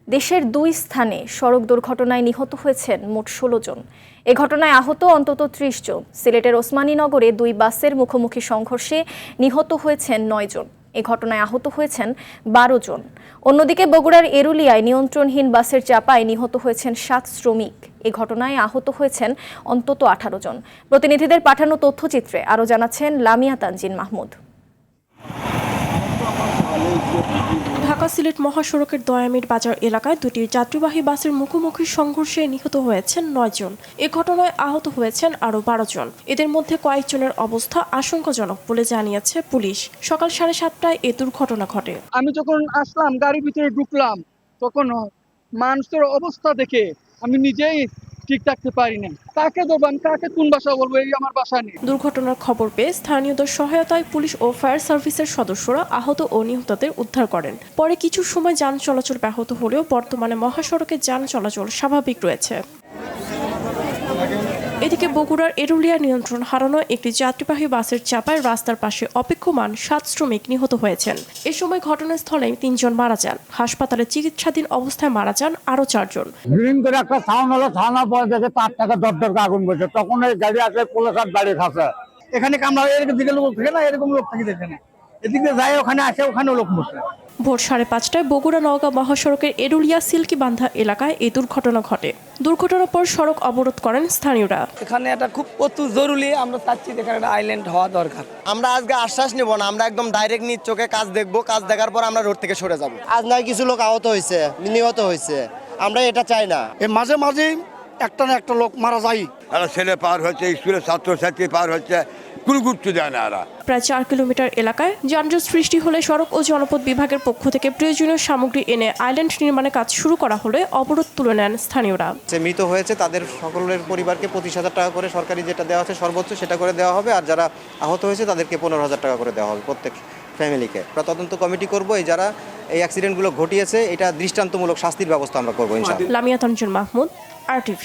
দেশের দুই স্থানে সড়ক দুর্ঘটনায় নিহত হয়েছেন মোট ১৬ জন। এ ঘটনায় আহত অন্তত ৩০ জন। সিলেটের ওসমানীনগরে দুই বাসের মুখোমুখি সংঘর্ষে নিহত হয়েছেন ৯ জন। এ ঘটনায় আহত হয়েছেন ১২ জন। অন্যদিকে বগুড়ার এরুলিয়ায় নিয়ন্ত্রণহীন বাসের চাপায় নিহত হয়েছেন ৭ শ্রমিক। এ ঘটনায় আহত হয়েছেন অন্তত ১৮ জন। প্রতিনিধিদের পাঠানো তথ্যচিত্রে আরও জানাচ্ছেন লামিয়া তানজিন মাহমুদ। ঢাকা সিলেট মহাসড়কের দয়ামির বাজার এলাকায় দুটি যাত্রীবাহী বাসের মুখোমুখি সংঘর্ষে নিহত হয়েছেন ৯ জন। এ ঘটনায় আহত হয়েছেন আরও ১২ জন। এদের মধ্যে কয়েকজনের অবস্থা আশঙ্কাজনক বলে জানিয়েছে পুলিশ। সকাল ৭:৩০টায় এ দুর্ঘটনা ঘটে। আমি যখন আসলাম, গাড়ির ভিতরে ঢুকলাম, তখন মানুষের অবস্থা দেখে আমি নিজেই ঠিক থাকতে পারি না। কাকে দেবেন, কাকে কোন বাসা বলবো, এই আমার বাসা নেই। দুর্ঘটনার খবর পেয়ে স্থানীয়দের সহায়তায় পুলিশ ও ফায়ার সার্ভিসের সদস্যরা আহত ও নিহতদের উদ্ধার করেন। পরে কিছু সময় যান চলাচল ব্যাহত হলেও বর্তমানে মহাসড়কে যান চলাচল স্বাভাবিক রয়েছে। এদিকে বগুড়ার এরুলিয়া নিয়ন্ত্রণ হারানো একটি যাত্রীবাহী বাসের চাপায় রাস্তার পাশে অপেক্ষমান ৭ শ্রমিক নিহত হয়েছেন। এ সময় ঘটনাস্থলে ৩ জন মারা যান। হাসপাতালে চিকিৎসাধীন অবস্থায় মারা যান আরও ৪ জন। করে একটা সাউন্ড হলো, থানার পরে দেখে ৪ টাকা দর আগুন বলছে, তখন এই গাড়ি আসলে পোলাসার দাঁড়িয়ে খাচ্ছে। এখানে কামড়া এরকম দিকে লোক থাকে না, এরকম লোক থাকে এখানে, এদিকে যায় ওখানে আসে, ওখানেও লোক মরছে। ভোর ৫:৩০টায় বগুড়া নওগাঁ মহাসড়কের এরুলিয়া সিল্কি বান্ধা এলাকায় এই দুর্ঘটনা ঘটে। দুর্ঘটনার পর সড়ক অবরোধ করেন স্থানীয়রা। এখানে এটা খুব অতি জরুরি, আমরা চাচ্ছি এখানে একটা আইল্যান্ড হওয়া দরকার। আমরা আজকে আশ্বাস নেব না, আমরা একদম ডাইরেক্ট নিজ চোখে কাজ দেখবো, কাজ দেখার পর আমরা রোড থেকে সরে যাব। আজ নয় কিছু লোক আহত হয়েছে, নিহত হয়েছে, আমরা এটা চাই না। মাঝে মাঝে একটা না একটা লোক মারা যায়। একটা ছেলে পার হচ্ছে, স্কুলের ছাত্রছাত্রী পার হচ্ছে, কোনো গুরুত্ব দেয় না এরা। প্রায় ৪ কিলোমিটার এলাকায় যানজট সৃষ্টি হলে সড়ক ও জনপথ বিভাগের পক্ষ থেকে প্রয়োজনীয় সামগ্রী এনে আইল্যান্ড নির্মাণের কাজ শুরু করা হলে অবরোধ তুলে নেন স্থানীয়রা। যে মৃত হয়েছে তাদের সকলের পরিবারকে ২৫,০০০ টাকা করে সরকারি যেটা দেওয়া আছে সর্বোচ্চ সেটা করে দেওয়া হবে, আর যারা আহত হয়েছে তাদেরকে ১৫,০০০ টাকা করে দেওয়া হবে প্রত্যেক ফ্যামিলিকে। আমরা তদন্ত কমিটি করব, এই যারা এই অ্যাক্সিডেন্টগুলো ঘটিয়েছে এটা দৃষ্টান্তমূলক শাস্তির ব্যবস্থা আমরা করবো ইনশাআল্লাহ। লামিয়া তানজিন মাহমুদ, RTV।